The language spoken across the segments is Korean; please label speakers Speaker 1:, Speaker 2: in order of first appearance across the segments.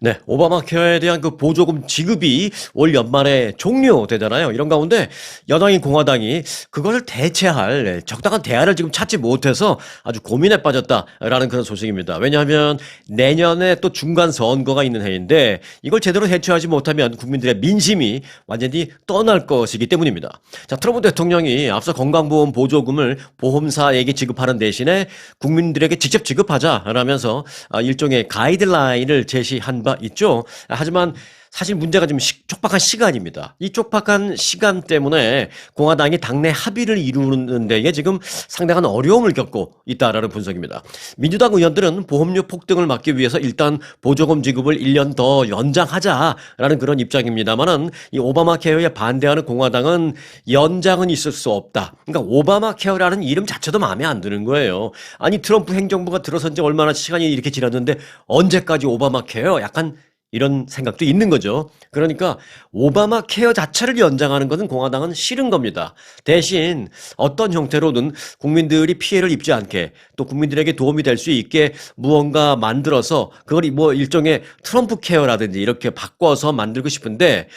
Speaker 1: 네, 오바마 케어에 대한 그 보조금 지급이 올 연말에 종료되잖아요. 이런 가운데 여당인 공화당이 그것을 대체할 적당한 대안을 지금 찾지 못해서 아주 고민에 빠졌다라는 그런 소식입니다. 왜냐하면 내년에 또 중간 선거가 있는 해인데 이걸 제대로 대처하지 못하면 국민들의 민심이 완전히 떠날 것이기 때문입니다. 자, 트럼프 대통령이 앞서 건강보험 보조금을 보험사에게 지급하는 대신에 국민들에게 직접 지급하자라면서 일종의 가이드라인을 제시한 바 있죠. 하지만 사실 문제가 좀 촉박한 시간입니다. 이 촉박한 시간 때문에 공화당이 당내 합의를 이루는 데에 지금 상당한 어려움을 겪고 있다라는 분석입니다. 민주당 의원들은 보험료 폭등을 막기 위해서 일단 보조금 지급을 1년 더 연장하자라는 그런 입장입니다만은 이 오바마 케어에 반대하는 공화당은 연장은 있을 수 없다. 그러니까 오바마 케어라는 이름 자체도 마음에 안 드는 거예요. 아니 트럼프 행정부가 들어선 지 얼마나 시간이 이렇게 지났는데 언제까지 오바마 케어? 약간 이런 생각도 있는 거죠. 그러니까 오바마 케어 자체를 연장하는 것은 공화당은 싫은 겁니다. 대신 어떤 형태로든 국민들이 피해를 입지 않게 또 국민들에게 도움이 될 수 있게 무언가 만들어서 그걸 뭐 일종의 트럼프 케어라든지 이렇게 바꿔서 만들고 싶은데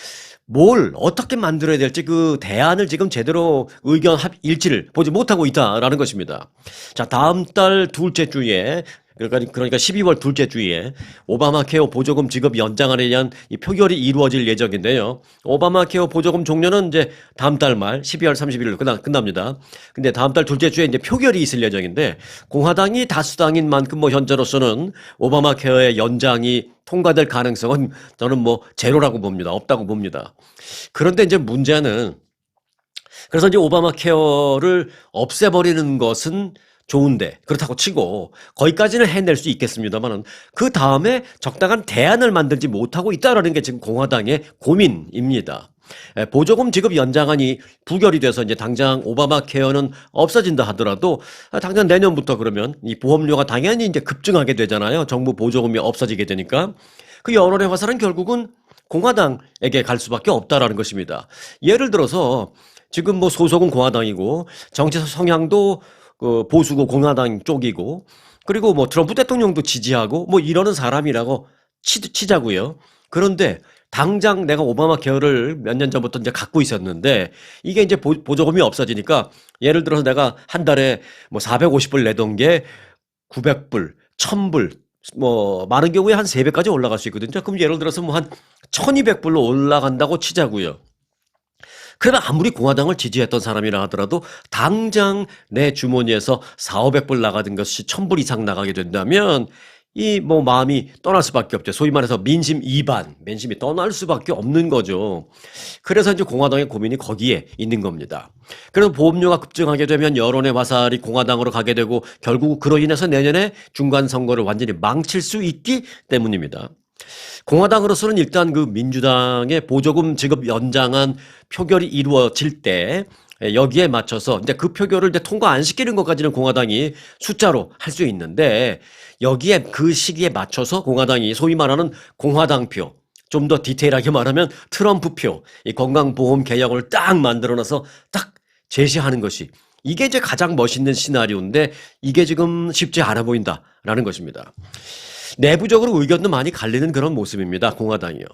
Speaker 1: 뭘 어떻게 만들어야 될지 그 대안을 지금 제대로 의견 일치를 보지 못하고 있다라는 것입니다. 자, 다음 달 둘째 주에 그러니까 12월 둘째 주에 오바마 케어 보조금 지급 연장안에 대한 이 표결이 이루어질 예정인데요. 오바마 케어 보조금 종료는 이제 다음 달 말 12월 31일로 끝납니다. 근데 다음 달 둘째 주에 이제 표결이 있을 예정인데 공화당이 다수당인 만큼 뭐 현재로서는 오바마 케어의 연장이 통과될 가능성은 저는 뭐 제로라고 봅니다. 없다고 봅니다. 그런데 이제 문제는 그래서 이제 오바마 케어를 없애버리는 것은 좋은데 그렇다고 치고 거기까지는 해낼 수 있겠습니다만은 그 다음에 적당한 대안을 만들지 못하고 있다라는 게 지금 공화당의 고민입니다. 보조금 지급 연장안이 부결이 돼서 이제 당장 오바마 케어는 없어진다 하더라도 당장 내년부터 그러면 이 보험료가 당연히 이제 급증하게 되잖아요. 정부 보조금이 없어지게 되니까 그 여론의 화살은 결국은 공화당에게 갈 수밖에 없다라는 것입니다. 예를 들어서 지금 뭐 소속은 공화당이고 정치적 성향도 그 보수고 공화당 쪽이고 그리고 뭐 트럼프 대통령도 지지하고 뭐 이러는 사람이라고 치자고요. 그런데 당장 내가 오바마 케어를 몇 년 전부터 이제 갖고 있었는데 이게 이제 보조금이 없어지니까 예를 들어서 내가 한 달에 뭐 450불 내던 게 900불, 1000불 뭐 많은 경우에 한 3배까지 올라갈 수 있거든요. 그럼 예를 들어서 뭐 한 1200불로 올라간다고 치자고요. 그러나 아무리 공화당을 지지했던 사람이라 하더라도 당장 내 주머니에서 4,500불 나가던 것이 1,000불 이상 나가게 된다면 이 뭐 마음이 떠날 수밖에 없죠. 소위 말해서 민심이 떠날 수밖에 없는 거죠. 그래서 이제 공화당의 고민이 거기에 있는 겁니다. 그래서 보험료가 급증하게 되면 여론의 화살이 공화당으로 가게 되고 결국 그로 인해서 내년에 중간 선거를 완전히 망칠 수 있기 때문입니다. 공화당으로서는 일단 그 민주당의 보조금 지급 연장안 표결이 이루어질 때 여기에 맞춰서 이제 그 표결을 이제 통과 안 시키는 것까지는 공화당이 숫자로 할 수 있는데 여기에 그 시기에 맞춰서 공화당이 소위 말하는 공화당표 좀 더 디테일하게 말하면 트럼프표 이 건강보험 개혁을 딱 만들어놔서 딱 제시하는 것이 이게 이제 가장 멋있는 시나리오인데 이게 지금 쉽지 않아 보인다라는 것입니다. 내부적으로 의견도 많이 갈리는 그런 모습입니다. 공화당이요.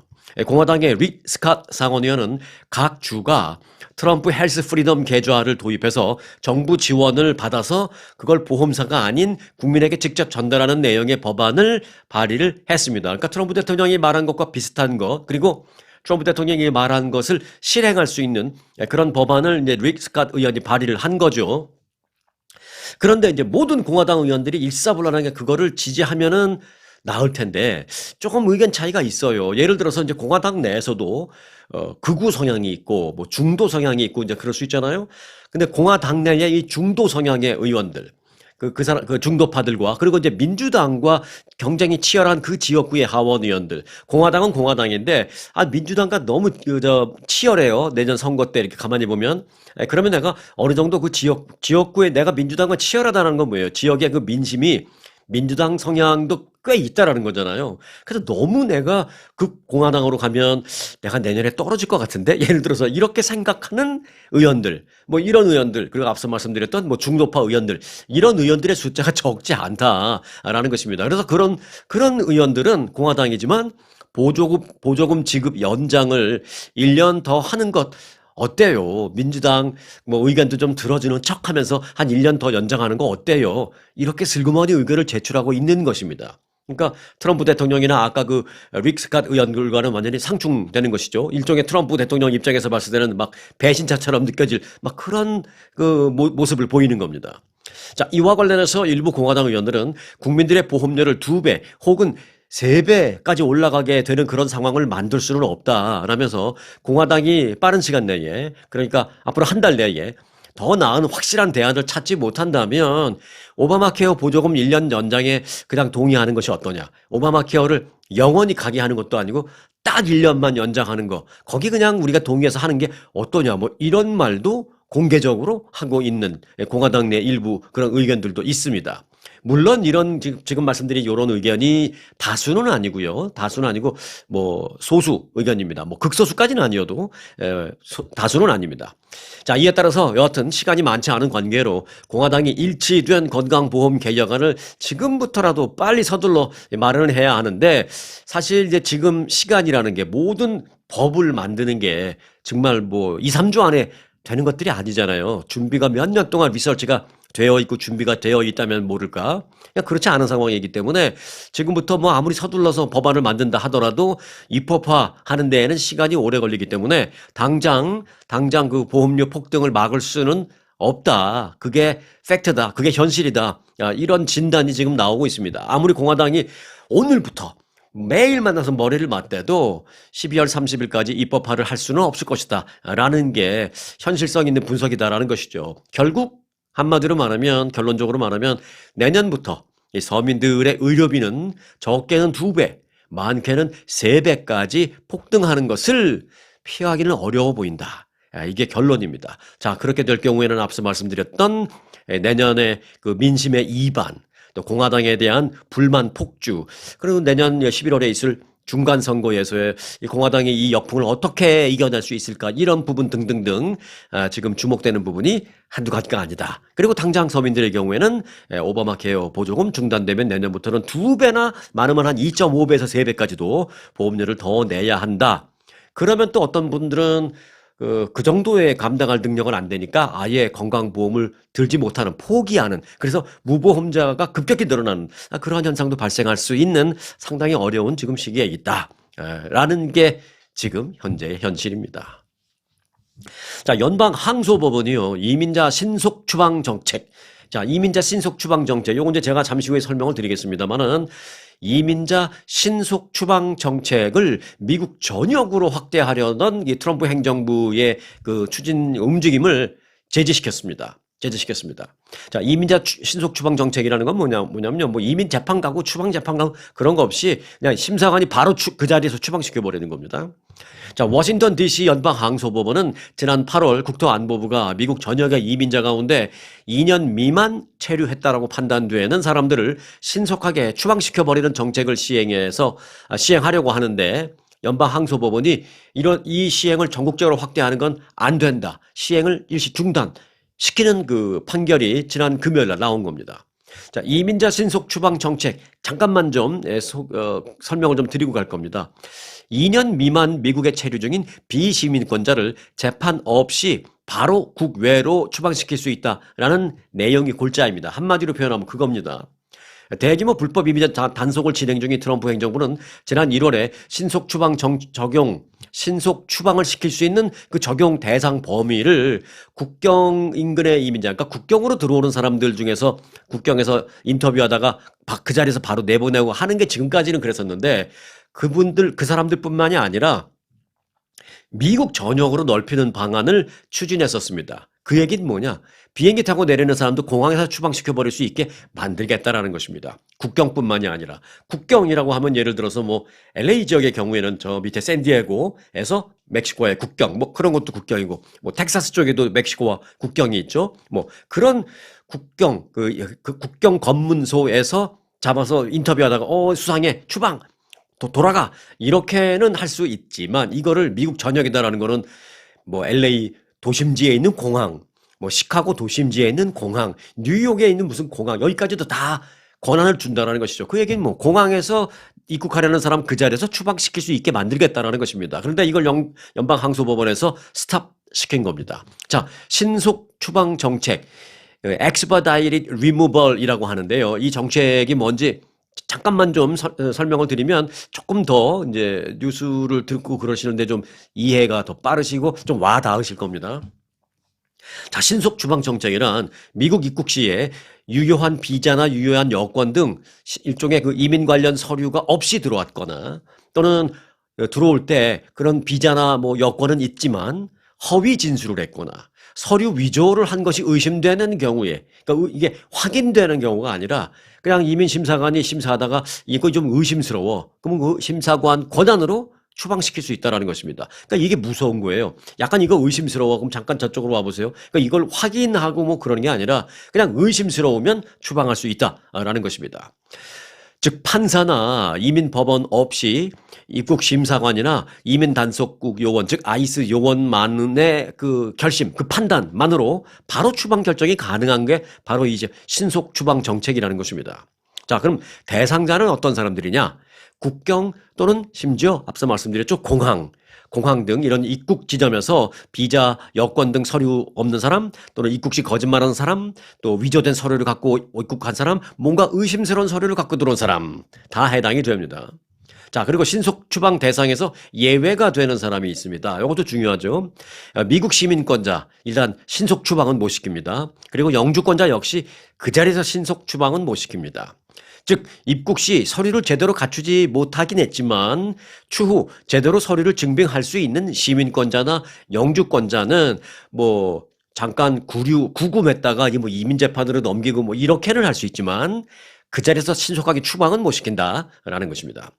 Speaker 1: 공화당의 릭 스캇 상원의원은 각 주가 트럼프 헬스 프리덤 계좌를 도입해서 정부 지원을 받아서 그걸 보험사가 아닌 국민에게 직접 전달하는 내용의 법안을 발의를 했습니다. 그러니까 트럼프 대통령이 말한 것과 비슷한 것 그리고 트럼프 대통령이 말한 것을 실행할 수 있는 그런 법안을 이제 릭 스캇 의원이 발의를 한 거죠. 그런데 이제 모든 공화당 의원들이 일사불란하게 그거를 지지하면은 나을 텐데 조금 의견 차이가 있어요. 예를 들어서 이제 공화당 내에서도 극우 성향이 있고 뭐 중도 성향이 있고 이제 그럴 수 있잖아요. 근데 공화당 내에 이 중도 성향의 의원들 그 중도파들과 그리고 이제 민주당과 경쟁이 치열한 그 지역구의 하원 의원들 공화당은 공화당인데 민주당과 너무 치열해요. 내년 선거 때 이렇게 가만히 보면 그러면 내가 어느 정도 그 지역구에 내가 민주당과 치열하다는 건 뭐예요? 지역의 그 민심이 민주당 성향도 꽤 있다라는 거잖아요. 그래서 너무 내가 극공화당으로 가면 내가 내년에 떨어질 것 같은데 예를 들어서 이렇게 생각하는 의원들, 뭐 이런 의원들, 그리고 앞서 말씀드렸던 뭐 중도파 의원들, 이런 의원들의 숫자가 적지 않다라는 것입니다. 그래서 그런 의원들은 공화당이지만 보조금 지급 연장을 1년 더 하는 것 어때요? 민주당 뭐 의견도 좀 들어주는 척 하면서 한 1년 더 연장하는 거 어때요? 이렇게 슬그머니 의견을 제출하고 있는 것입니다. 그러니까 트럼프 대통령이나 아까 릭 스캇 의원들과는 완전히 상충되는 것이죠. 일종의 트럼프 대통령 입장에서 봤을 때는 막 배신자처럼 느껴질 막 그런 모습을 보이는 겁니다. 자, 이와 관련해서 일부 공화당 의원들은 국민들의 보험료를 2배 혹은 3배까지 올라가게 되는 그런 상황을 만들 수는 없다라면서 공화당이 빠른 시간 내에 그러니까 앞으로 한 달 내에 더 나은 확실한 대안을 찾지 못한다면 오바마 케어 보조금 1년 연장에 그냥 동의하는 것이 어떠냐. 오바마 케어를 영원히 가게 하는 것도 아니고 딱 1년만 연장하는 거. 거기 그냥 우리가 동의해서 하는 게 어떠냐. 뭐 이런 말도 공개적으로 하고 있는 공화당 내 일부 그런 의견들도 있습니다. 물론 이런 지금 말씀드린 이런 의견이 다수는 아니고요. 다수는 아니고 뭐 소수 의견입니다. 뭐 극소수까지는 아니어도 다수는 아닙니다. 자, 이에 따라서 여하튼 시간이 많지 않은 관계로 공화당이 일치된 건강보험 개혁안을 지금부터라도 빨리 서둘러 마련을 해야 하는데 사실 이제 지금 시간이라는 게 모든 법을 만드는 게 정말 뭐 2, 3주 안에 되는 것들이 아니잖아요. 준비가 몇 년 동안 리서치가 되어 있고 준비가 되어 있다면 모를까? 그렇지 않은 상황이기 때문에 지금부터 뭐 아무리 서둘러서 법안을 만든다 하더라도 입법화하는 데에는 시간이 오래 걸리기 때문에 당장 그 보험료 폭등을 막을 수는 없다. 그게 팩트다. 그게 현실이다. 이런 진단이 지금 나오고 있습니다. 아무리 공화당이 오늘부터 매일 만나서 머리를 맞대도 12월 30일까지 입법화를 할 수는 없을 것이다. 라는 게 현실성 있는 분석이다라는 것이죠. 결국 한마디로 말하면 결론적으로 말하면 내년부터 이 서민들의 의료비는 적게는 2배, 많게는 3배까지 폭등하는 것을 피하기는 어려워 보인다. 이게 결론입니다. 자, 그렇게 될 경우에는 앞서 말씀드렸던 내년에 그 민심의 이반, 또 공화당에 대한 불만 폭주, 그리고 내년 11월에 있을 중간선거에서의 공화당이 이 역풍을 어떻게 이겨낼 수 있을까 이런 부분 등등등 지금 주목되는 부분이 한두 가지가 아니다. 그리고 당장 서민들의 경우에는 오바마 케어 보조금 중단되면 내년부터는 2배나 많으면 한 2.5배에서 3배까지도 보험료를 더 내야 한다. 그러면 또 어떤 분들은 그 정도의 감당할 능력은 안 되니까 아예 건강보험을 들지 못하는 포기하는 그래서 무보험자가 급격히 늘어나는 그러한 현상도 발생할 수 있는 상당히 어려운 지금 시기에 있다. 라는 게 지금 현재의 현실입니다. 자, 연방 항소법원이요. 이민자 신속 추방 정책. 자, 이민자 신속 추방 정책. 요건 이제 제가 잠시 후에 설명을 드리겠습니다만은 이민자 신속 추방 정책을 미국 전역으로 확대하려던 이 트럼프 행정부의 그 추진 움직임을 제지시켰습니다. 자, 이민자 신속 추방 정책이라는 건 뭐냐면요. 뭐 이민 재판 가고 추방 재판 가고 그런 거 없이 그냥 심사관이 바로 그 자리에서 추방시켜 버리는 겁니다. 자, 워싱턴 DC 연방 항소법원은 지난 8월 국토안보부가 미국 전역의 이민자 가운데 2년 미만 체류했다라고 판단되는 사람들을 신속하게 추방시켜 버리는 정책을 시행하려고 하는데 연방 항소법원이 이 시행을 전국적으로 확대하는 건 안 된다. 시행을 일시 중단시키는 그 판결이 지난 금요일 날 나온 겁니다. 자, 이민자 신속 추방 정책 잠깐만 좀 설명을 좀 드리고 갈 겁니다. 2년 미만 미국에 체류 중인 비시민권자를 재판 없이 바로 국외로 추방시킬 수 있다라는 내용이 골자입니다. 한마디로 표현하면 그겁니다. 대규모 불법 이민자 단속을 진행 중인 트럼프 행정부는 지난 1월에 신속 추방을 시킬 수 있는 그 적용 대상 범위를 국경 인근의 이민자, 그러니까 국경으로 들어오는 사람들 중에서 국경에서 인터뷰하다가 그 자리에서 바로 내보내고 하는 게 지금까지는 그랬었는데 그 사람들뿐만이 아니라 미국 전역으로 넓히는 방안을 추진했었습니다. 그 얘기는 뭐냐? 비행기 타고 내리는 사람도 공항에서 추방시켜버릴 수 있게 만들겠다라는 것입니다. 국경뿐만이 아니라 국경이라고 하면 예를 들어서 뭐 LA 지역의 경우에는 저 밑에 샌디에고에서 멕시코의 국경 뭐 그런 것도 국경이고 뭐 텍사스 쪽에도 멕시코와 국경이 있죠. 뭐 그런 국경 그 국경 검문소에서 잡아서 인터뷰하다가 수상해 추방 돌아가 이렇게는 할 수 있지만 이거를 미국 전역이다라는 거는 뭐 LA 도심지에 있는 공항, 뭐 시카고 도심지에 있는 공항, 뉴욕에 있는 무슨 공항 여기까지도 다 권한을 준다라는 것이죠. 그 얘기는 뭐 공항에서 입국하려는 사람 그 자리에서 추방시킬 수 있게 만들겠다라는 것입니다. 그런데 이걸 연방항소법원에서 스탑 시킨 겁니다. 자, 신속 추방 정책, expedited removal이라고 하는데요. 이 정책이 뭔지 잠깐만 좀 설명을 드리면 조금 더 이제 뉴스를 듣고 그러시는데 좀 이해가 더 빠르시고 좀 와 닿으실 겁니다. 자, 신속 추방 정책이란 미국 입국 시에 유효한 비자나 유효한 여권 등 일종의 그 이민 관련 서류가 없이 들어왔거나 또는 들어올 때 그런 비자나 뭐 여권은 있지만 허위 진술을 했거나 서류 위조를 한 것이 의심되는 경우에, 그러니까 이게 확인되는 경우가 아니라 그냥 이민심사관이 심사하다가 이거 좀 의심스러워. 그러면 그 심사관 권한으로 추방시킬 수 있다는 것입니다. 그러니까 이게 무서운 거예요. 약간 이거 의심스러워. 그럼 잠깐 저쪽으로 와보세요. 그러니까 이걸 확인하고 뭐 그러는 게 아니라 그냥 의심스러우면 추방할 수 있다라는 것입니다. 즉 판사나 이민법원 없이 입국심사관이나 이민단속국 요원 즉 아이스 요원만의 그 결심 그 판단만으로 바로 추방 결정이 가능한 게 바로 이제 신속 추방 정책이라는 것입니다. 자, 그럼 대상자는 어떤 사람들이냐? 국경 또는 심지어 앞서 말씀드렸죠 공항 등 이런 입국 지점에서 비자, 여권 등 서류 없는 사람 또는 입국 시 거짓말하는 사람 또 위조된 서류를 갖고 입국한 사람 뭔가 의심스러운 서류를 갖고 들어온 사람 다 해당이 됩니다. 자, 그리고 신속 추방 대상에서 예외가 되는 사람이 있습니다. 이것도 중요하죠. 미국 시민권자 일단 신속 추방은 못 시킵니다. 그리고 영주권자 역시 그 자리에서 신속 추방은 못 시킵니다. 즉 입국 시 서류를 제대로 갖추지 못하긴 했지만 추후 제대로 서류를 증빙할 수 있는 시민권자나 영주권자는 뭐 잠깐 구금했다가 뭐 이민재판으로 넘기고 뭐 이렇게는 할 수 있지만 그 자리에서 신속하게 추방은 못 시킨다라는 것입니다.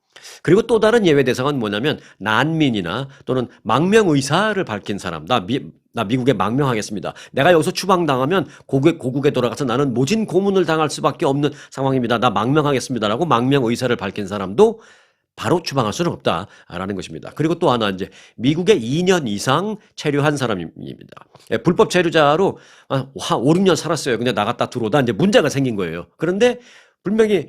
Speaker 1: 그리고 또 다른 예외 대상은 뭐냐면 난민이나 또는 망명 의사를 밝힌 사람. 나 미국에 망명하겠습니다. 내가 여기서 추방당하면 고국에 돌아가서 나는 모진 고문을 당할 수밖에 없는 상황입니다. 나 망명하겠습니다라고 망명 의사를 밝힌 사람도 바로 추방할 수는 없다라는 것입니다. 그리고 또 하나 이제 미국에 2년 이상 체류한 사람입니다. 불법 체류자로 한 5, 6년 살았어요. 그냥 나갔다 들어오다 이제 문제가 생긴 거예요. 그런데 분명히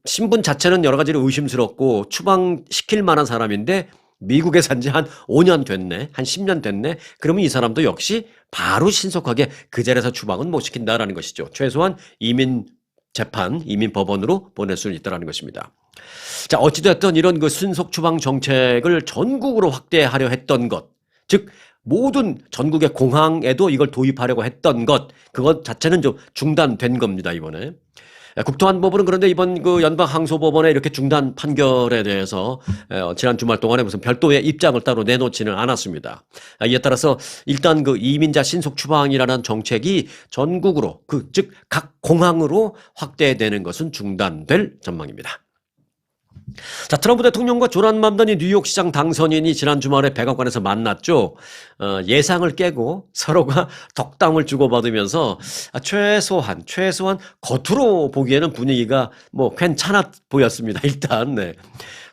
Speaker 1: 신분 자체는 여러 가지로 의심스럽고 추방시킬 만한 사람인데 미국에 산 지 한 5년 됐네, 한 10년 됐네. 그러면 이 사람도 역시 바로 신속하게 그 자리에서 추방은 못 시킨다라는 것이죠. 최소한 이민법원으로 보낼 수는 있다라는 것입니다. 자, 어찌됐든 이런 그 신속 추방 정책을 전국으로 확대하려 했던 것, 즉 모든 전국의 공항에도 이걸 도입하려고 했던 그것 자체는 좀 중단된 겁니다, 이번에. 국토안보부는 그런데 이번 그 연방항소법원의 이렇게 중단 판결에 대해서 지난 주말 동안에 무슨 별도의 입장을 따로 내놓지는 않았습니다. 이에 따라서 일단 그 이민자 신속 추방이라는 정책이 전국으로 즉 각 공항으로 확대되는 것은 중단될 전망입니다. 자, 트럼프 대통령과 조란 맘다니 뉴욕시장 당선인이 지난 주말에 백악관에서 만났죠. 예상을 깨고 서로가 덕담을 주고받으면서 최소한 겉으로 보기에는 분위기가 뭐 괜찮아 보였습니다. 일단 네.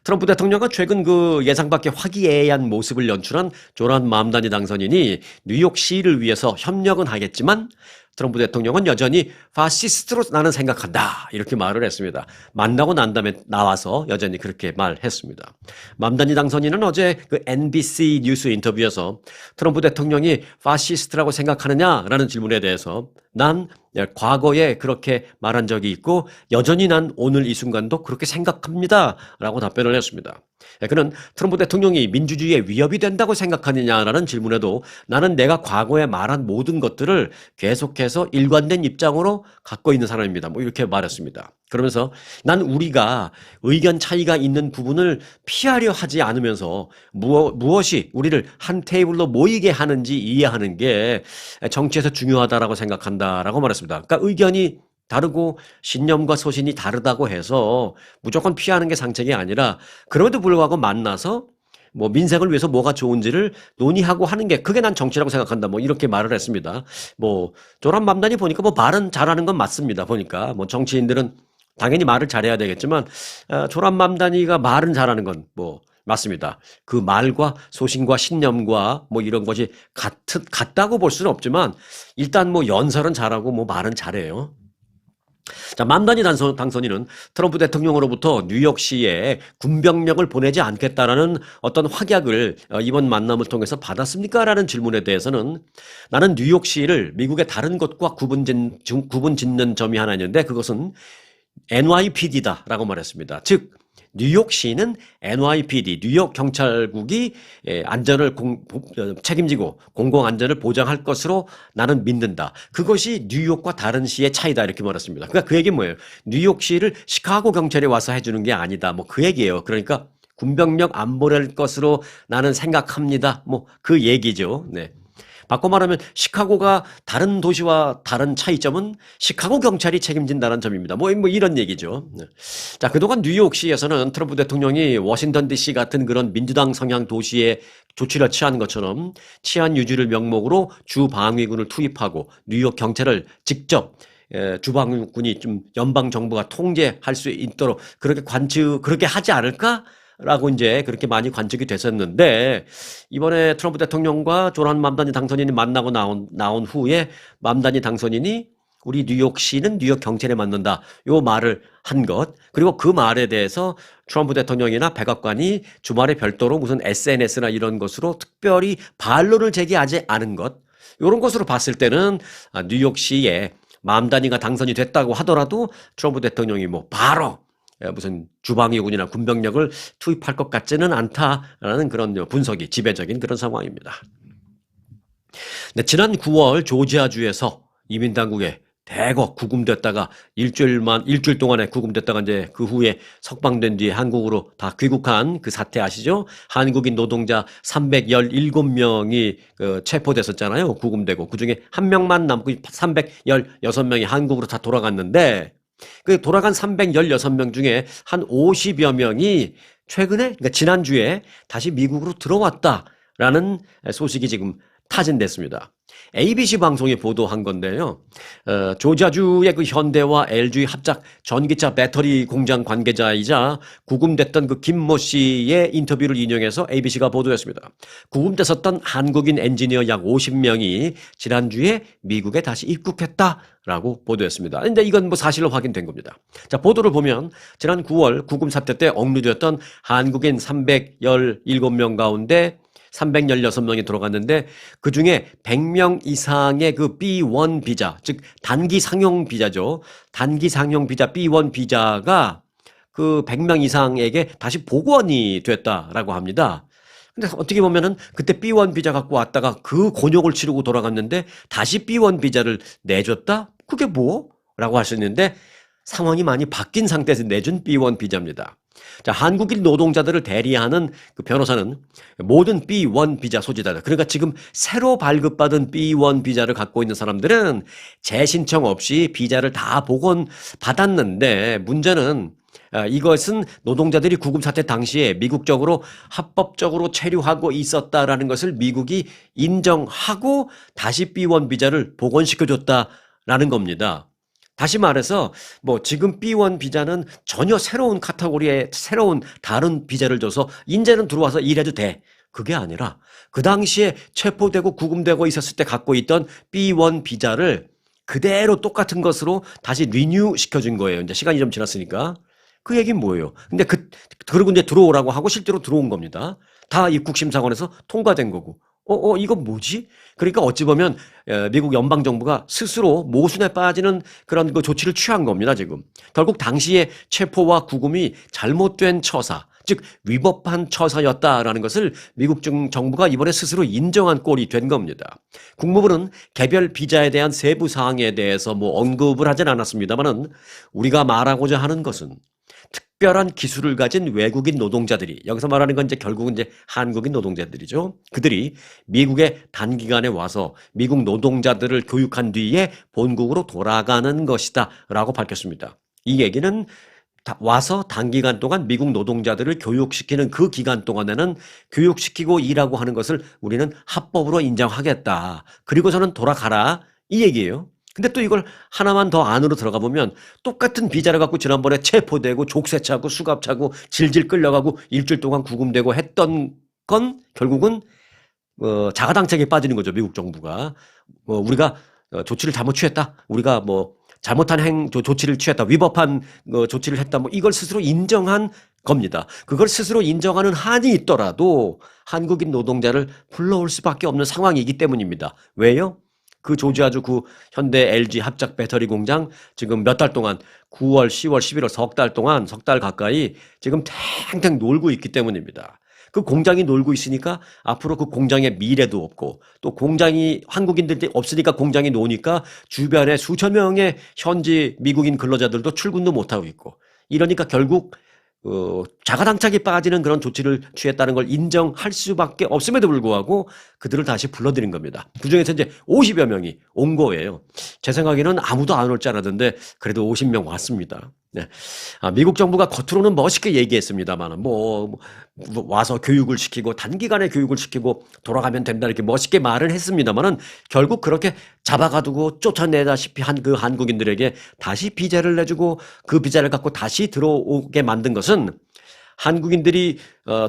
Speaker 1: 트럼프 대통령과 최근 그 예상 밖의 화기애애한 모습을 연출한 조란 맘다니 당선인이 뉴욕시를 위해서 협력은 하겠지만 트럼프 대통령은 여전히 파시스트로 나는 생각한다 이렇게 말을 했습니다. 만나고 난 다음에 나와서 여전히 그렇게 말했습니다. 맘다니 당선인은 어제 그 NBC 뉴스 인터뷰에서 트럼프 대통령이 파시스트라고 생각하느냐라는 질문에 대해서 난 과거에 그렇게 말한 적이 있고 여전히 난 오늘 이 순간도 그렇게 생각합니다 라고 답변을 했습니다. 그는 트럼프 대통령이 민주주의에 위협이 된다고 생각하느냐라는 질문에도 나는 내가 과거에 말한 모든 것들을 계속해서 일관된 입장으로 갖고 있는 사람입니다. 뭐 이렇게 말했습니다. 그러면서 난 우리가 의견 차이가 있는 부분을 피하려 하지 않으면서 무엇이 우리를 한 테이블로 모이게 하는지 이해하는 게 정치에서 중요하다라고 생각한다라고 말했습니다. 그러니까 의견이 다르고 신념과 소신이 다르다고 해서 무조건 피하는 게 상책이 아니라 그럼에도 불구하고 만나서 뭐 민생을 위해서 뭐가 좋은지를 논의하고 하는 게 그게 난 정치라고 생각한다. 뭐 이렇게 말을 했습니다. 뭐 조란 맘다니 보니까 뭐 말은 잘하는 건 맞습니다. 보니까 뭐 정치인들은 당연히 말을 잘해야 되겠지만 조란맘다니가 말은 잘하는 건 뭐 맞습니다. 그 말과 소신과 신념과 뭐 이런 것이 같다고 볼 수는 없지만 일단 뭐 연설은 잘하고 뭐 말은 잘해요. 자, 맘다니 당선인은 트럼프 대통령으로부터 뉴욕시에 군병력을 보내지 않겠다라는 어떤 확약을 이번 만남을 통해서 받았습니까? 라는 질문에 대해서는 나는 뉴욕시를 미국의 다른 곳과 구분 짓는 점이 하나 있는데 그것은 NYPD다라고 말했습니다. 즉 뉴욕시는 NYPD, 뉴욕 경찰국이 안전을 책임지고 공공 안전을 보장할 것으로 나는 믿는다. 그것이 뉴욕과 다른 시의 차이다 이렇게 말했습니다. 그러니까 그 얘기는 뭐예요? 뉴욕시를 시카고 경찰이 와서 해주는 게 아니다. 뭐 그 얘기예요. 그러니까 군병력 안 보낼 것으로 나는 생각합니다. 뭐 그 얘기죠. 네. 바꿔 말하면 시카고가 다른 도시와 다른 차이점은 시카고 경찰이 책임진다는 점입니다. 뭐 이런 얘기죠. 자, 그동안 뉴욕시에서는 트럼프 대통령이 워싱턴 DC 같은 그런 민주당 성향 도시에 조치를 취한 것처럼 치안 유지를 명목으로 주방위군을 투입하고 뉴욕 경찰을 직접 주방위군이 좀 연방 정부가 통제할 수 있도록 그렇게 하지 않을까? 라고 이제 그렇게 많이 관측이 됐었는데 이번에 트럼프 대통령과 조란 맘다니 당선인이 만나고 나온 후에 맘다니 당선인이 우리 뉴욕시는 뉴욕 경찰에 맡는다 요 말을 한 것 그리고 그 말에 대해서 트럼프 대통령이나 백악관이 주말에 별도로 무슨 SNS나 이런 것으로 특별히 반론을 제기하지 않은 것 이런 것으로 봤을 때는 뉴욕시에 맘다니가 당선이 됐다고 하더라도 트럼프 대통령이 뭐 바로 무슨 주방위군이나 군병력을 투입할 것 같지는 않다라는 그런 분석이 지배적인 그런 상황입니다. 네, 지난 9월 조지아주에서 이민당국에 대거 구금됐다가 일주일 동안에 구금됐다가 이제 그 후에 석방된 뒤에 한국으로 다 귀국한 그 사태 아시죠? 한국인 노동자 317명이 체포됐었잖아요. 구금되고 그중에 한 명만 남고 316명이 한국으로 다 돌아갔는데 그 돌아간 316명 중에 한 50여 명이 최근에, 그러니까 지난주에 다시 미국으로 들어왔다라는 소식이 지금 타진됐습니다. ABC 방송이 보도한 건데요. 조지아주의 그 현대와 LG 합작 전기차 배터리 공장 관계자이자 구금됐던 그 김모 씨의 인터뷰를 인용해서 ABC가 보도했습니다. 구금됐었던 한국인 엔지니어 약 50명이 지난주에 미국에 다시 입국했다라고 보도했습니다. 근데 이건 뭐 사실로 확인된 겁니다. 자, 보도를 보면 지난 9월 구금 사태 때 억류되었던 한국인 317명 가운데 316명이 들어갔는데 그중에 100명 이상의 그 B1 비자, 즉 단기 상용 비자죠. 단기 상용 비자 B1 비자가 그 100명 이상에게 다시 복원이 됐다라고 합니다. 근데 어떻게 보면은 그때 B1 비자 갖고 왔다가 그 곤욕을 치르고 돌아갔는데 다시 B1 비자를 내줬다? 그게 뭐? 라고 할 수 있는데 상황이 많이 바뀐 상태에서 내준 B1 비자입니다. 자, 한국인 노동자들을 대리하는 그 변호사는 모든 B1 비자 소지자들, 그러니까 지금 새로 발급받은 B1 비자를 갖고 있는 사람들은 재신청 없이 비자를 다 복원받았는데 문제는 이것은 노동자들이 구금 사태 당시에 미국적으로 합법적으로 체류하고 있었다라는 것을 미국이 인정하고 다시 B1 비자를 복원시켜줬다라는 겁니다. 다시 말해서 뭐 지금 B1 비자는 전혀 새로운 카테고리의 새로운 다른 비자를 줘서 이제는 들어와서 일해도 돼. 그게 아니라 그 당시에 체포되고 구금되고 있었을 때 갖고 있던 B1 비자를 그대로 똑같은 것으로 다시 리뉴 시켜준 거예요. 이제 시간이 좀 지났으니까. 그 얘기는 뭐예요? 근데 그리고 이제 들어오라고 하고 실제로 들어온 겁니다. 다 입국심사관에서 통과된 거고. 이건 뭐지? 그러니까 어찌 보면 미국 연방정부가 스스로 모순에 빠지는 그런 그 조치를 취한 겁니다, 지금. 결국 당시에 체포와 구금이 잘못된 처사, 즉 위법한 처사였다라는 것을 미국 정부가 이번에 스스로 인정한 꼴이 된 겁니다. 국무부는 개별 비자에 대한 세부 사항에 대해서 뭐 언급을 하진 않았습니다만은 우리가 말하고자 하는 것은 특별한 기술을 가진 외국인 노동자들이, 여기서 말하는 건 이제 결국은 이제 한국인 노동자들이죠. 그들이 미국에 단기간에 와서 미국 노동자들을 교육한 뒤에 본국으로 돌아가는 것이다 라고 밝혔습니다. 이 얘기는 와서 단기간 동안 미국 노동자들을 교육시키는 그 기간 동안에는 교육시키고 일하고 하는 것을 우리는 합법으로 인정하겠다. 그리고서는 돌아가라. 이 얘기예요. 근데 또 이걸 하나만 더 안으로 들어가 보면 똑같은 비자를 갖고 지난번에 체포되고 족쇄차고 수갑차고 질질 끌려가고 일주일 동안 구금되고 했던 건 결국은 자가당착에 빠지는 거죠. 미국 정부가. 우리가 조치를 잘못 취했다. 우리가 뭐 잘못한 조치를 취했다. 위법한 조치를 했다. 뭐 이걸 스스로 인정한 겁니다. 그걸 스스로 인정하는 한이 있더라도 한국인 노동자를 불러올 수밖에 없는 상황이기 때문입니다. 왜요? 그 조지아주 현대 LG 합작 배터리 공장 지금 몇 달 동안 9월, 10월, 11월 석 달 동안 석 달 가까이 지금 탱탱 놀고 있기 때문입니다. 그 공장이 놀고 있으니까 앞으로 그 공장의 미래도 없고 또 공장이 한국인들이 없으니까 공장이 노니까 주변에 수천 명의 현지 미국인 근로자들도 출근도 못하고 있고 이러니까 결국 자가당착에 빠지는 그런 조치를 취했다는 걸 인정할 수밖에 없음에도 불구하고 그들을 다시 불러들인 겁니다. 그중에서 이제 50여 명이 온 거예요. 제 생각에는 아무도 안 올 줄 알았는데 그래도 50명 왔습니다. 네. 미국 정부가 겉으로는 멋있게 얘기했습니다만 와서 교육을 시키고 단기간에 교육을 시키고 돌아가면 된다 이렇게 멋있게 말을 했습니다만은 결국 그렇게 잡아가두고 쫓아내다시피 한 그 한국인들에게 다시 비자를 내주고 그 비자를 갖고 다시 들어오게 만든 것은 한국인들이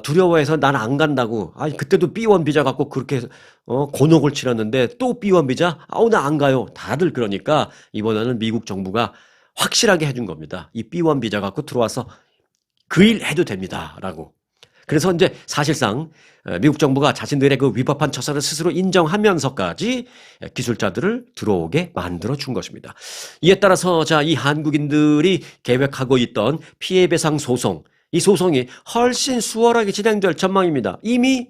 Speaker 1: 두려워해서 난 안 간다고. 아니 그때도 B1 비자 갖고 그렇게 곤혹을 치렀는데 또 B1 비자? 아우 나 안 가요. 다들 그러니까 이번에는 미국 정부가 확실하게 해준 겁니다. 이 B1 비자 갖고 들어와서 그 일 해도 됩니다라고. 그래서 이제 사실상 미국 정부가 자신들의 그 위법한 처사를 스스로 인정하면서까지 기술자들을 들어오게 만들어 준 것입니다. 이에 따라서 이 한국인들이 계획하고 있던 피해배상 소송, 이 소송이 훨씬 수월하게 진행될 전망입니다. 이미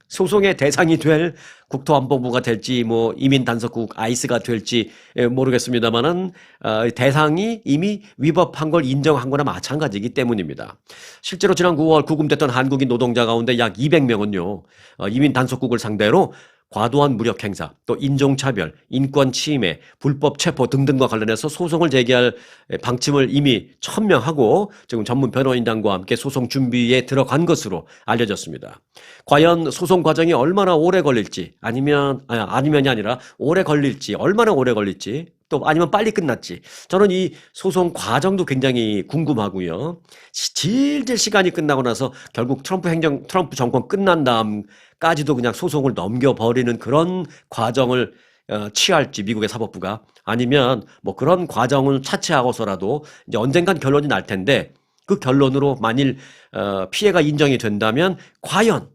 Speaker 1: 소송의 대상이 될 국토안보부가 될지 뭐 이민단속국 아이스가 될지 모르겠습니다만은 대상이 이미 위법한 걸 인정한 거나 마찬가지이기 때문입니다. 실제로 지난 9월 구금됐던 한국인 노동자 가운데 약 200명은요. 이민단속국을 상대로 과도한 무력 행사, 또 인종차별, 인권 침해, 불법 체포 등등과 관련해서 소송을 제기할 방침을 이미 천명하고 지금 전문 변호인단과 함께 소송 준비에 들어간 것으로 알려졌습니다. 과연 소송 과정이 얼마나 오래 걸릴지 아니면이 아니라 오래 걸릴지 얼마나 오래 걸릴지 또 아니면 빨리 끝났지 저는 이 소송 과정도 굉장히 궁금하고요. 질질 시간이 끝나고 나서 결국 트럼프 정권 끝난 다음까지도 그냥 소송을 넘겨버리는 그런 과정을 취할지 미국의 사법부가 아니면 뭐 그런 과정을 차치하고서라도 이제 언젠간 결론이 날 텐데 그 결론으로 만일 피해가 인정이 된다면 과연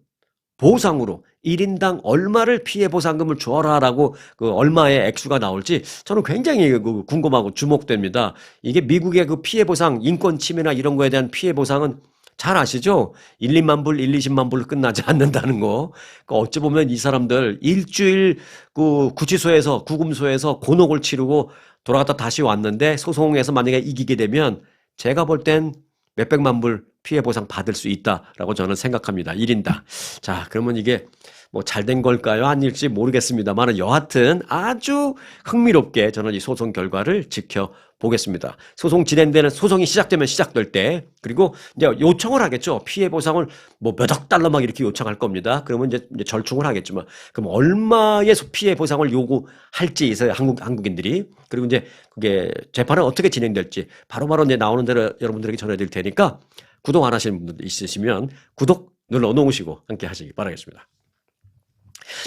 Speaker 1: 보상으로 1인당 얼마를 피해 보상금을 줘라라고 그 얼마의 액수가 나올지 저는 굉장히 궁금하고 주목됩니다. 이게 미국의 그 피해 보상, 인권 침해나 이런 거에 대한 피해 보상은 잘 아시죠? 1, 2만 불, 1, 20만 불로 끝나지 않는다는 거. 어찌 보면 이 사람들 일주일 구치소에서, 구금소에서 곤혹을 치르고 돌아갔다 다시 왔는데 소송에서 만약에 이기게 되면 제가 볼 땐 몇백만 불 피해 보상 받을 수 있다라고 저는 생각합니다. 1인당. 자, 그러면 이게 뭐 잘된 걸까요? 아닐지 모르겠습니다만 여하튼 아주 흥미롭게 저는 이 소송 결과를 지켜보겠습니다. 소송이 시작되면 시작될 때 그리고 이제 요청을 하겠죠. 피해 보상을 뭐 몇억 달러 막 이렇게 요청할 겁니다. 그러면 이제 절충을 하겠지만 그럼 얼마의 피해 보상을 요구할지 있어요. 한국인들이. 그리고 이제 그게 재판은 어떻게 진행될지 바로바로 이제 나오는 대로 여러분들에게 전해드릴 테니까 구독 안 하시는 분들 있으시면 구독 눌러 놓으시고 함께 하시기 바라겠습니다.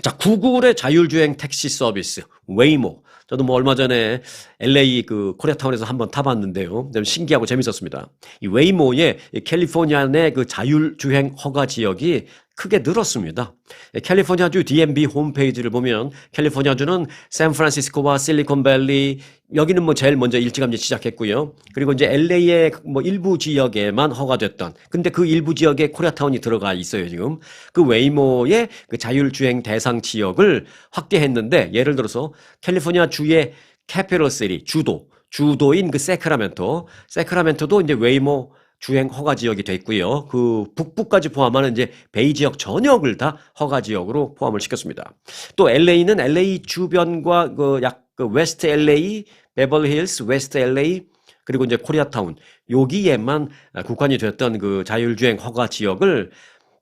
Speaker 1: 자, 구글의 자율주행 택시 서비스 웨이모. 저도 뭐 얼마 전에 LA 그 코리아타운에서 한번 타봤는데요. 좀 신기하고 재밌었습니다. 이 웨이모의 캘리포니아 내 그 자율주행 허가 지역이 크게 늘었습니다. 캘리포니아주 DMV 홈페이지를 보면 캘리포니아주는 샌프란시스코와 실리콘밸리 여기는 뭐 제일 먼저 일찌감치 시작했고요. 그리고 이제 LA의 뭐 일부 지역에만 허가됐던 근데 그 일부 지역에 코리아타운이 들어가 있어요, 지금. 그 웨이모의 그 자율주행 대상 지역을 확대했는데 예를 들어서 캘리포니아 주의 캐피털 시티 주도인 그 세크라멘토도 이제 웨이모 주행 허가 지역이 돼 있고요. 그 북부까지 포함하는 이제 베이 지역 전역을 다 허가 지역으로 포함을 시켰습니다. 또 LA는 LA 주변과 그 웨스트 LA, 베벌리 힐스, 웨스트 LA 그리고 이제 코리아타운 여기에만 국한이 됐던 그 자율주행 허가 지역을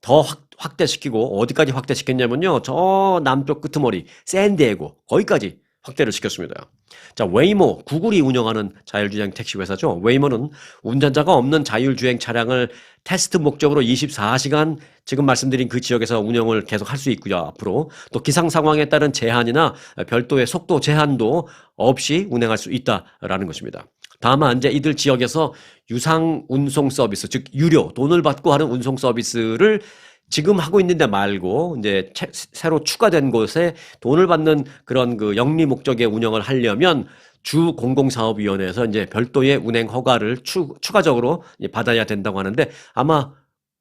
Speaker 1: 더 확대시키고 어디까지 확대시켰냐면요. 저 남쪽 끄트머리 샌디에고 거기까지 확대를 시켰습니다. 자, 웨이모, 구글이 운영하는 자율주행 택시 회사죠. 웨이모는 운전자가 없는 자율주행 차량을 테스트 목적으로 24시간 지금 말씀드린 그 지역에서 운영을 계속 할 수 있고요. 앞으로 또 기상 상황에 따른 제한이나 별도의 속도 제한도 없이 운행할 수 있다라는 것입니다. 다만 이제 이들 지역에서 유상 운송 서비스, 즉 유료, 돈을 받고 하는 운송 서비스를 지금 하고 있는데 말고 이제 새로 추가된 곳에 돈을 받는 그런 그 영리 목적의 운영을 하려면 주 공공사업위원회에서 이제 별도의 운행 허가를 추가적으로 받아야 된다고 하는데 아마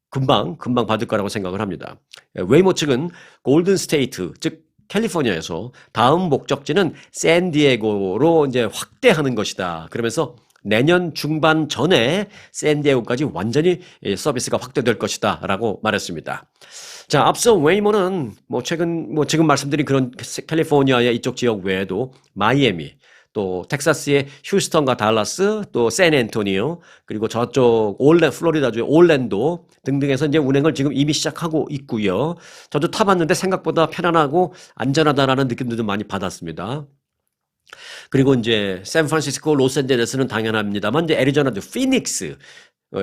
Speaker 1: 금방 받을 거라고 생각을 합니다. 웨이모 측은 골든 스테이트, 즉 캘리포니아에서 다음 목적지는 샌디에고로 이제 확대하는 것이다. 그러면서 내년 중반 전에 샌디에고까지 완전히 서비스가 확대될 것이다라고 말했습니다. 자, 앞서 웨이모는 지금 말씀드린 그런 캘리포니아의 이쪽 지역 외에도 마이애미, 또 텍사스의 휴스턴과 달라스, 또 샌앤토니오, 그리고 저쪽 플로리다주의 올랜도 등등에서 이제 운행을 지금 이미 시작하고 있고요. 저도 타봤는데 생각보다 편안하고 안전하다라는 느낌도 좀 많이 받았습니다. 그리고 이제 샌프란시스코, 로스앤젤레스는 당연합니다만 이제 애리조나주 피닉스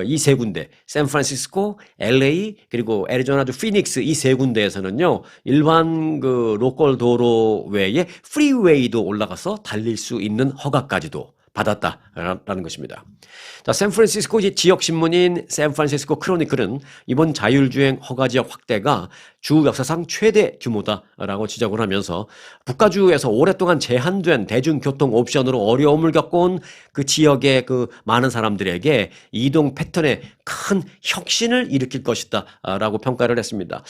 Speaker 1: 이 세 군데, 샌프란시스코, LA 그리고 애리조나주 피닉스 이 세 군데에서는요 일반 그 로컬 도로 외에 프리웨이도 올라가서 달릴 수 있는 허가까지도 받았다라는 것입니다. 자, 샌프란시스코 지역 신문인 샌프란시스코 크로니클은 이번 자율주행 허가 지역 확대가 주 역사상 최대 규모다라고 지적을 하면서 북가주에서 오랫동안 제한된 대중교통 옵션으로 어려움을 겪어온 그 지역의 그 많은 사람들에게 이동 패턴에 큰 혁신을 일으킬 것이다라고 평가를 했습니다.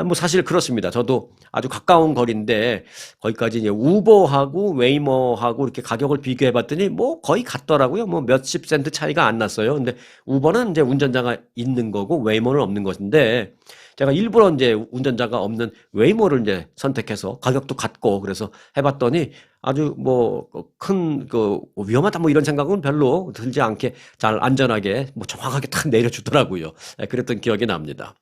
Speaker 1: 뭐 사실 그렇습니다. 저도 아주 가까운 거리인데 거기까지 이제 우버하고 웨이모하고 이렇게 가격을 비교해 봤더니 뭐 거의 같더라고요. 뭐 몇십 센트 차이가 안 났어요. 근데 우버는 이제 운전자가 있는 거고 웨이모는 없는 것인데 제가 일부러 이제 운전자가 없는 웨이모를 이제 선택해서 가격도 같고 그래서 해봤더니 아주 뭐 큰 그 위험하다 뭐 이런 생각은 별로 들지 않게 잘 안전하게 뭐 정확하게 딱 내려주더라고요. 그랬던 기억이 납니다.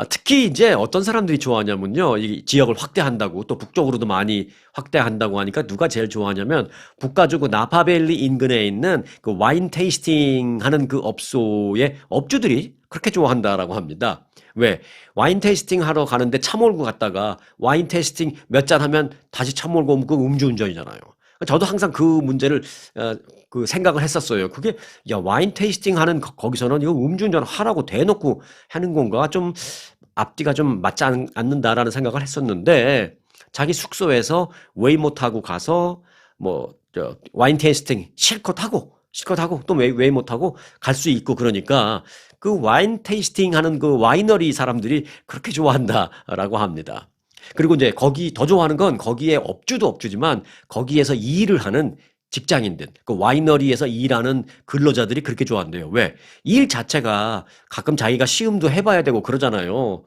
Speaker 1: 특히 이제 어떤 사람들이 좋아하냐면요. 이 지역을 확대한다고 또 북쪽으로도 많이 확대한다고 하니까 누가 제일 좋아하냐면 북가주 그 나파밸리 인근에 있는 그 와인 테이스팅 하는 그 업소의 업주들이 그렇게 좋아한다라고 합니다. 왜? 와인 테이스팅 하러 가는데 차 몰고 갔다가 와인 테이스팅 몇 잔 하면 다시 차 몰고 오면 그 음주운전이잖아요. 저도 항상 그 문제를 그 생각을 했었어요. 그게 야 와인 테이스팅 하는 거기서는 이거 음주운전 하라고 대놓고 하는 건가? 좀 앞뒤가 좀 맞지 않는다라는 생각을 했었는데 자기 숙소에서 웨이모 타고 가서 뭐 와인 테이스팅 실컷 하고 또 웨이모 타고 갈 수 있고 그러니까 그 와인 테이스팅 하는 그 와이너리 사람들이 그렇게 좋아한다라고 합니다. 그리고 이제 거기 더 좋아하는 건 거기에 업주도 업주지만 거기에서 일을 하는 직장인들, 그 와이너리에서 일하는 근로자들이 그렇게 좋아한대요. 왜? 일 자체가 가끔 자기가 시음도 해봐야 되고 그러잖아요.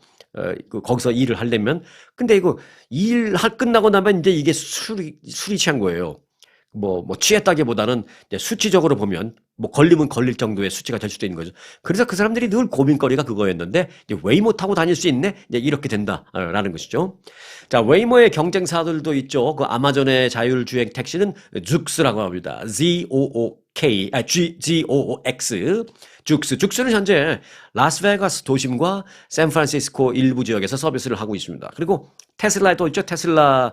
Speaker 1: 거기서 일을 하려면. 근데 이거 끝나고 나면 이제 이게 술이 취한 거예요. 뭐 취했다기보다는 이제 수치적으로 보면 뭐 걸리면 걸릴 정도의 수치가 될 수도 있는 거죠. 그래서 그 사람들이 늘 고민거리가 그거였는데 이제 웨이모 타고 다닐 수 있네? 이제 이렇게 된다라는 것이죠. 자, 웨이모의 경쟁사들도 있죠. 그 아마존의 자율주행 택시는 죽스라고 합니다. Goox. 죽스는 현재 라스베가스 도심과 샌프란시스코 일부 지역에서 서비스를 하고 있습니다. 그리고 테슬라도 있죠. 테슬라는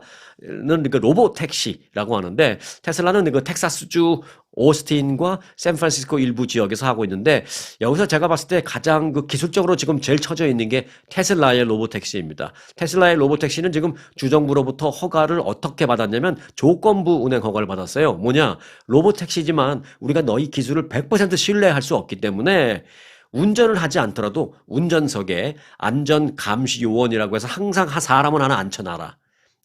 Speaker 1: 그 로봇 택시라고 하는데 테슬라는 그 텍사스주 오스틴과 샌프란시스코 일부 지역에서 하고 있는데 여기서 제가 봤을 때 가장 그 기술적으로 지금 제일 처져 있는 게 테슬라의 로봇 택시입니다. 테슬라의 로봇 택시는 지금 주정부로부터 허가를 어떻게 받았냐면 조건부 운행 허가를 받았어요. 뭐냐? 로봇 택시지만 우리가 너희 기술을 100% 신뢰할 수 없기 때문에 운전을 하지 않더라도 운전석에 안전 감시 요원이라고 해서 항상 사람은 하나 앉혀놔라.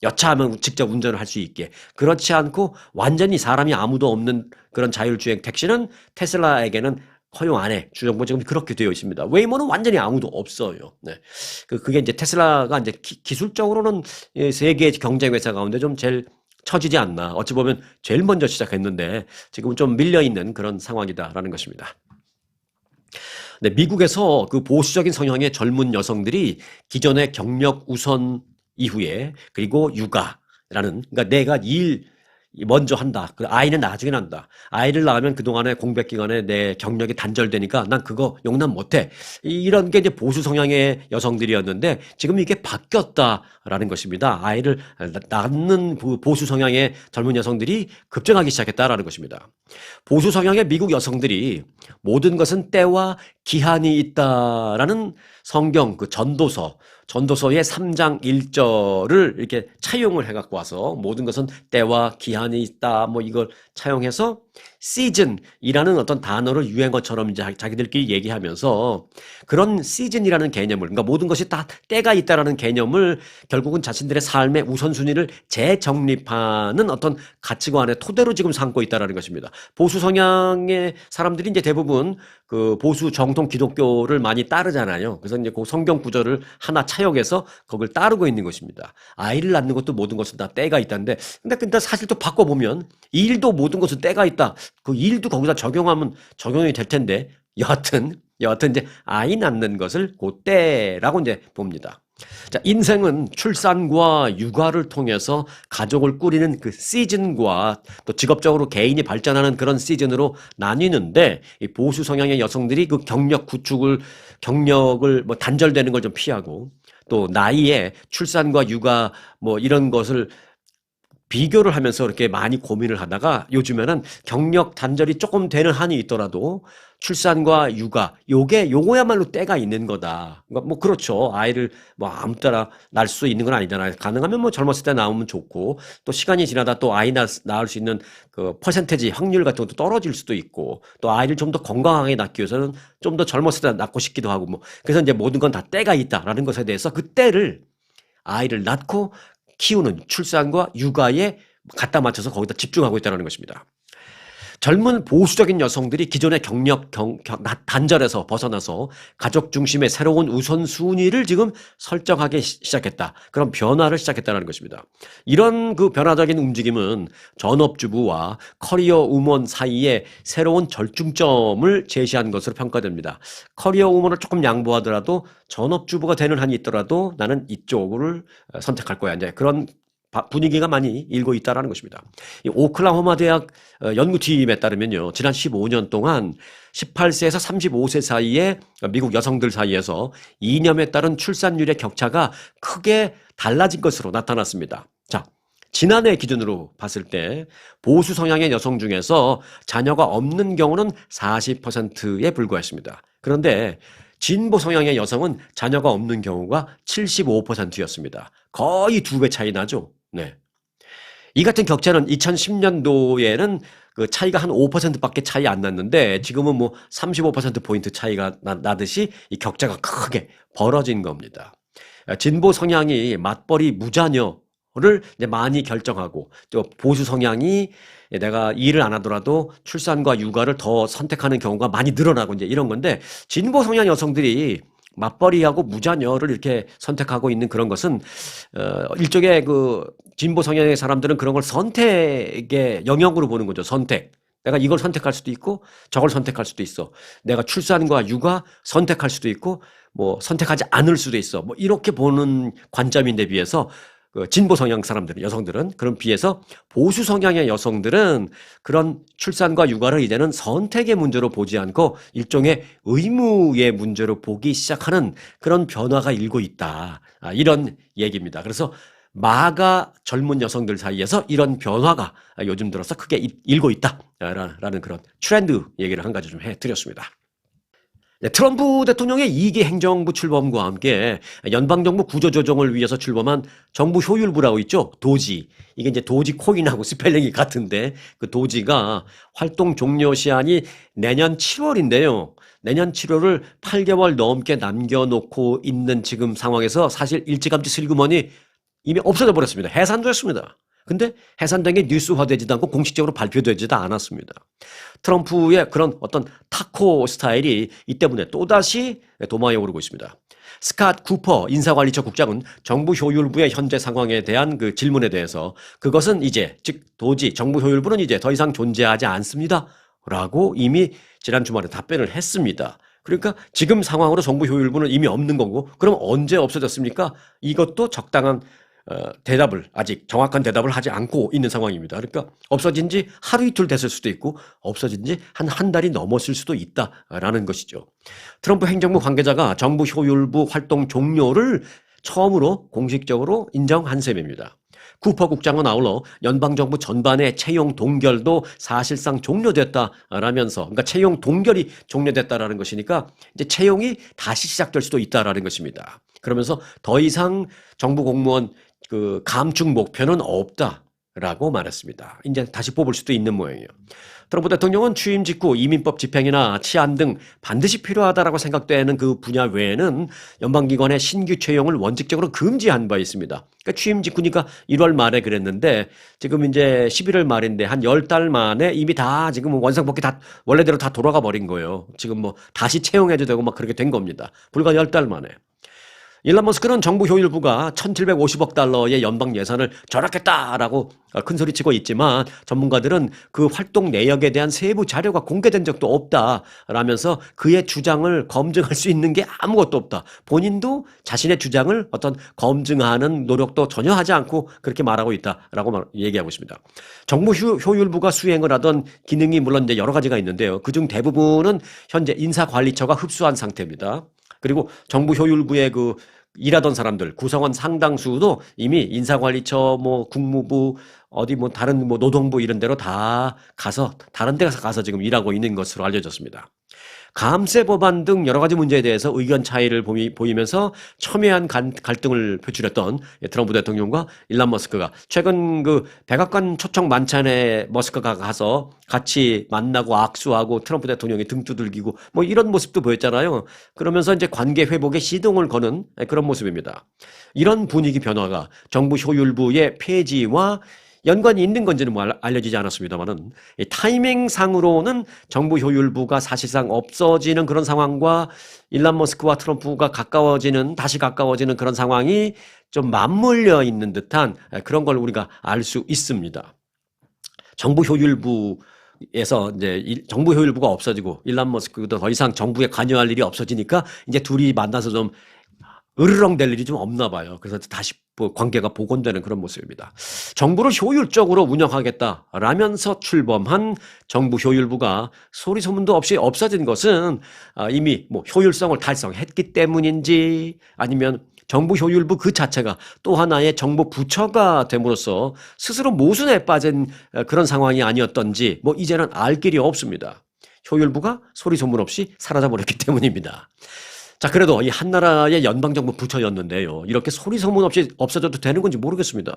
Speaker 1: 여차하면 직접 운전을 할 수 있게. 그렇지 않고 완전히 사람이 아무도 없는 그런 자율주행 택시는 테슬라에게는 허용 안 해. 주정부 지금 그렇게 되어 있습니다. 웨이모는 완전히 아무도 없어요. 네. 그게 이제 테슬라가 이제 기술적으로는 세계 경쟁 회사 가운데 좀 제일 처지지 않나. 어찌 보면 제일 먼저 시작했는데 지금은 좀 밀려 있는 그런 상황이다라는 것입니다. 네, 미국에서 그 보수적인 성향의 젊은 여성들이 기존의 경력 우선 이후에 그리고 육아, 그러니까 내가 일 먼저 한다. 그 아이는 나중에 난다. 아이를 낳으면 그동안의 공백 기간에 내 경력이 단절되니까 난 그거 용납 못해. 이런 게 이제 보수 성향의 여성들이었는데 지금 이게 바뀌었다라는 것입니다. 아이를 낳는 보수 성향의 젊은 여성들이 급증하기 시작했다라는 것입니다. 보수 성향의 미국 여성들이 모든 것은 때와 기한이 있다라는 성경 그 전도서의 3장 1절을 이렇게 차용을 해갖고 와서 모든 것은 때와 기한이 있다 뭐 이걸 차용해서 시즌이라는 어떤 단어를 유행어처럼 이제 자기들끼리 얘기하면서 그런 시즌이라는 개념을 그러니까 모든 것이 다 때가 있다라는 개념을 결국은 자신들의 삶의 우선순위를 재정립하는 어떤 가치관의 토대로 지금 삼고 있다라는 것입니다. 보수 성향의 사람들이 이제 대부분 그 보수 정통 기독교를 많이 따르잖아요. 그래서 이제 그 성경 구절을 하나 차용해서 그걸 따르고 있는 것입니다. 아이를 낳는 것도 모든 것은 다 때가 있다는데 근데 사실 또 바꿔보면 일도 모든 것은 때가 있다. 그 일도 거기다 적용하면 적용이 될 텐데 여하튼 이제 아이 낳는 것을 그 때라고 이제 봅니다. 자, 인생은 출산과 육아를 통해서 가족을 꾸리는 그 시즌과 또 직업적으로 개인이 발전하는 그런 시즌으로 나뉘는데 이 보수 성향의 여성들이 그 경력을 뭐 단절되는 걸 좀 피하고 또 나이에 출산과 육아 뭐 이런 것을 비교를 하면서 이렇게 많이 고민을 하다가 요즘에는 경력 단절이 조금 되는 한이 있더라도 출산과 육아 요거야말로 때가 있는 거다. 그러니까 뭐 그렇죠. 아이를 뭐 아무 때나 낳을 수 있는 건 아니잖아요. 가능하면 뭐 젊었을 때 낳으면 좋고 또 시간이 지나다 또 아이 낳을 수 있는 그 퍼센테지 확률 같은 것도 떨어질 수도 있고 또 아이를 좀 더 건강하게 낳기 위해서는 좀 더 젊었을 때 낳고 싶기도 하고 뭐 그래서 이제 모든 건 다 때가 있다라는 것에 대해서 그 때를 아이를 낳고 키우는 출산과 육아에 갖다 맞춰서 거기다 집중하고 있다는 것입니다. 젊은 보수적인 여성들이 기존의 단절에서 벗어나서 가족 중심의 새로운 우선순위를 지금 설정하기 시작했다. 그런 변화를 시작했다는 것입니다. 이런 그 변화적인 움직임은 전업주부와 커리어 우먼 사이에 새로운 절충점을 제시한 것으로 평가됩니다. 커리어 우먼을 조금 양보하더라도 전업주부가 되는 한이 있더라도 나는 이쪽을 선택할 거야. 이제 그런 분위기가 많이 일고 있다는 것입니다. 이 오클라호마 대학 연구팀에 따르면요. 지난 15년 동안 18세에서 35세 사이에 미국 여성들 사이에서 이념에 따른 출산율의 격차가 크게 달라진 것으로 나타났습니다. 자, 지난해 기준으로 봤을 때 보수 성향의 여성 중에서 자녀가 없는 경우는 40%에 불과했습니다. 그런데 진보 성향의 여성은 자녀가 없는 경우가 75%였습니다. 거의 2배 차이 나죠. 네. 이 같은 격차는 2010년도에는 그 차이가 한 5%밖에 차이 안 났는데 지금은 뭐 35%포인트 차이가 나듯이 이 격차가 크게 벌어진 겁니다. 진보 성향이 맞벌이 무자녀를 이제 많이 결정하고 또 보수 성향이 내가 일을 안 하더라도 출산과 육아를 더 선택하는 경우가 많이 늘어나고 이제 이런 건데 진보 성향 여성들이 맞벌이하고 무자녀를 이렇게 선택하고 있는 그런 것은 일종의 그 진보 성향의 사람들은 그런 걸 선택의 영역으로 보는 거죠. 선택. 내가 이걸 선택할 수도 있고 저걸 선택할 수도 있어. 내가 출산과 육아 선택할 수도 있고 뭐 선택하지 않을 수도 있어. 뭐 이렇게 보는 관점인데 비해서 그 진보 성향 사람들은 여성들은 그런 비해서 보수 성향의 여성들은 그런 출산과 육아를 이제는 선택의 문제로 보지 않고 일종의 의무의 문제로 보기 시작하는 그런 변화가 일고 있다. 이런 얘기입니다. 그래서 마가 젊은 여성들 사이에서 이런 변화가 요즘 들어서 크게 일고 있다라는 그런 트렌드 얘기를 한 가지 좀 해드렸습니다. 네, 트럼프 대통령의 2기 행정부 출범과 함께 연방정부 구조조정을 위해서 출범한 정부 효율부라고 있죠. 도지. 이게 이제 도지 코인하고 스펠링이 같은데 그 도지가 활동 종료 시한이 내년 7월인데요. 내년 7월을 8개월 넘게 남겨놓고 있는 지금 상황에서 사실 일찌감치 슬그머니 이미 없어져 버렸습니다. 해산됐습니다. 근데 해산된 게 뉴스화되지도 않고 공식적으로 발표되지도 않았습니다. 트럼프의 그런 어떤 타코 스타일이 이 때문에 또다시 도마에 오르고 있습니다. 스캇 쿠퍼 인사관리처 국장은 정부 효율부의 현재 상황에 대한 그 질문에 대해서 그것은 이제 즉 도지 정부 효율부는 이제 더 이상 존재하지 않습니다. 라고 이미 지난 주말에 답변을 했습니다. 그러니까 지금 상황으로 정부 효율부는 이미 없는 거고 그럼 언제 없어졌습니까? 이것도 적당한 대답을 아직 정확한 대답을 하지 않고 있는 상황입니다. 그러니까 없어진 지 하루 이틀 됐을 수도 있고 없어진 지 한 달이 넘었을 수도 있다라는 것이죠. 트럼프 행정부 관계자가 정부 효율부 활동 종료를 처음으로 공식적으로 인정한 셈입니다. 쿠퍼 국장은 아울러 연방정부 전반의 채용 동결도 사실상 종료됐다라면서, 그러니까 채용 동결이 종료됐다라는 것이니까 이제 채용이 다시 시작될 수도 있다라는 것입니다. 그러면서 더 이상 정부 공무원 그 감축 목표는 없다라고 말했습니다. 이제 다시 뽑을 수도 있는 모양이에요. 트럼프 대통령은 취임 직후 이민법 집행이나 치안 등 반드시 필요하다라고 생각되는 그 분야 외에는 연방기관의 신규 채용을 원칙적으로 금지한 바 있습니다. 그러니까 취임 직후니까 1월 말에 그랬는데 지금 이제 11월 말인데 한 10달 만에 이미 다 지금 원상복귀 다 원래대로 다 돌아가 버린 거예요. 지금 뭐 다시 채용해도 되고 막 그렇게 된 겁니다. 불과 10달 만에. 일론 머스크는 정부 효율부가 1,750억 달러의 연방 예산을 절약했다라고 큰소리치고 있지만 전문가들은 그 활동 내역에 대한 세부 자료가 공개된 적도 없다라면서 그의 주장을 검증할 수 있는 게 아무것도 없다. 본인도 자신의 주장을 어떤 검증하는 노력도 전혀 하지 않고 그렇게 말하고 있다라고 얘기하고 있습니다. 정부 효율부가 수행을 하던 기능이 물론 이제 여러 가지가 있는데요. 그중 대부분은 현재 인사관리처가 흡수한 상태입니다. 그리고 정부 효율부의 그 일하던 사람들 구성원 상당수도 이미 인사관리처 뭐 국무부 어디 뭐 다른 뭐 노동부 이런 데로 다 가서 다른 데 가서 지금 일하고 있는 것으로 알려졌습니다. 감세 법안 등 여러 가지 문제에 대해서 의견 차이를 보이면서 첨예한 갈등을 표출했던 트럼프 대통령과 일론 머스크가 최근 그 백악관 초청 만찬에 머스크가 가서 같이 만나고 악수하고 트럼프 대통령이 등 두들기고 뭐 이런 모습도 보였잖아요. 그러면서 이제 관계 회복에 시동을 거는 그런 모습입니다. 이런 분위기 변화가 정부 효율부의 폐지와 연관이 있는 건지는 뭐 알려지지 않았습니다만은 타이밍상으로는 정부 효율부가 사실상 없어지는 그런 상황과 일론 머스크와 트럼프가 다시 가까워지는 그런 상황이 좀 맞물려 있는 듯한 그런 걸 우리가 알 수 있습니다. 정부 효율부에서 이제 정부 효율부가 없어지고 일론 머스크도 더 이상 정부에 관여할 일이 없어지니까 이제 둘이 만나서 좀 으르렁 될 일이 좀 없나 봐요. 그래서 다시 관계가 복원되는 그런 모습입니다. 정부를 효율적으로 운영하겠다라면서 출범한 정부 효율부가 소리 소문도 없이 없어진 것은 이미 뭐 효율성을 달성했기 때문인지 아니면 정부 효율부 그 자체가 또 하나의 정부 부처가 됨으로써 스스로 모순에 빠진 그런 상황이 아니었던지 뭐 이제는 알 길이 없습니다. 효율부가 소리 소문 없이 사라져버렸기 때문입니다. 자, 그래도 이 한나라의 연방정부 부처였는데요. 이렇게 소리 소문 없이 없어져도 되는 건지 모르겠습니다.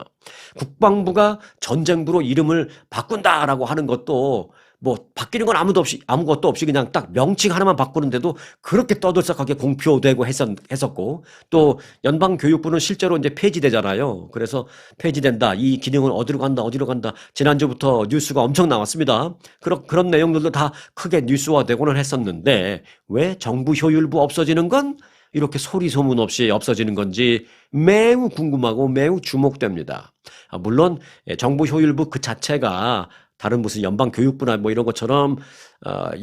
Speaker 1: 국방부가 전쟁부로 이름을 바꾼다라고 하는 것도 뭐 바뀌는 건 아무것도 없이 그냥 딱 명칭 하나만 바꾸는데도 그렇게 떠들썩하게 공표되고 했었고 또 연방교육부는 실제로 이제 폐지되잖아요. 그래서 폐지된다. 이 기능은 어디로 간다. 지난주부터 뉴스가 엄청 나왔습니다. 그런 내용들도 다 크게 뉴스화되고는 했었는데 왜 정부 효율부 없어지는 건 이렇게 소리 소문 없이 없어지는 건지 매우 궁금하고 매우 주목됩니다. 물론 정부 효율부 그 자체가 다른 무슨 연방교육부나 뭐 이런 것처럼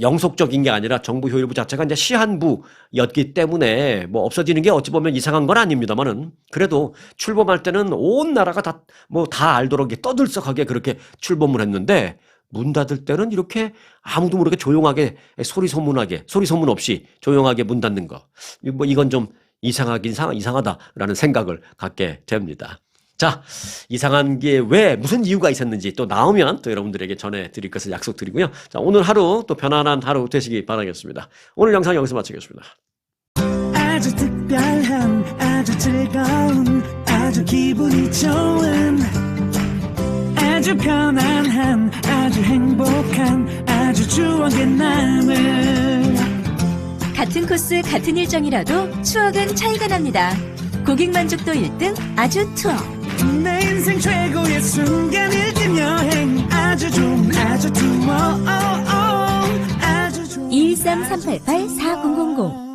Speaker 1: 영속적인 게 아니라 정부 효율부 자체가 이제 시한부였기 때문에 뭐 없어지는 게 어찌 보면 이상한 건 아닙니다만은 그래도 출범할 때는 온 나라가 다 알도록 떠들썩하게 그렇게 출범을 했는데 문 닫을 때는 이렇게 아무도 모르게 조용하게 소리 소문 없이 조용하게 문 닫는 거. 뭐 이건 좀 이상하다라는 생각을 갖게 됩니다. 자, 이상한 게 왜 무슨 이유가 있었는지 또 나오면 또 여러분들에게 전해드릴 것을 약속드리고요. 자, 오늘 하루 또 편안한 하루 되시기 바라겠습니다. 오늘 영상 여기서 마치겠습니다.
Speaker 2: 아주 특별한 아주 즐거운 아주 기분이 좋은 아주 편안한 아주 행복한 아주 추억의 남을
Speaker 3: 같은 코스 같은 일정이라도 추억은 차이가 납니다. 고객 만족도 1등 아주 투어.
Speaker 2: 내 인생 최고의 순간 1등 여행 아주 좋은 아주 투어 아주 좋은
Speaker 3: 213-388-4000